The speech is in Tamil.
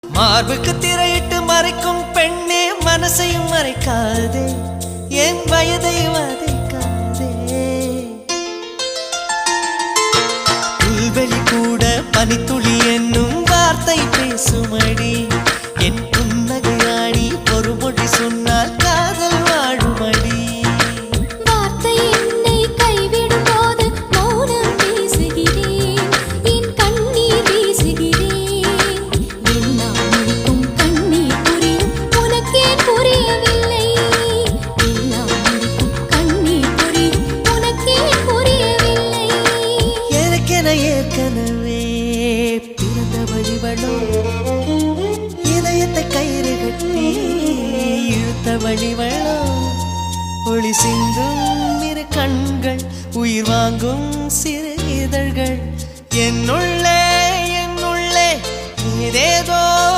மார்புக்கு திரையிட்டு மறைக்கும் பெண்ணே மனசையும் மறைக்காதே என் வயதை வதைக்காதே புல்வெளி கூட பனித்துளி என்னும் வார்த்தை பேசுமடி என் புன்னகையாடி ஒரு மொழி சொன்னால் காதல் வாழுமடி வார்த்தை என்னை கைவிடும் போது மௌனம் பேசுகிறேன் என் கண்ணீர் வீசுகிறேன் எல்லாம் முடிக்கும் கண்ணீர் புரியும் உனக்கே புரியவில்லை எல்லாம் முடிக்கும் கண்ணீர் புரியும் உனக்கே புரியவில்லை எனக்கென ஏற்கனவே பிறந்த வழிவளோ இதயத்தை கயிறு கட்டி இழுத்த வழிவளோ ஒளி சிந்தும் இரு கண்கள் உயிர் வாங்கும் சிறு இதழ்கள் என்னுள்ளே ஏதேதோ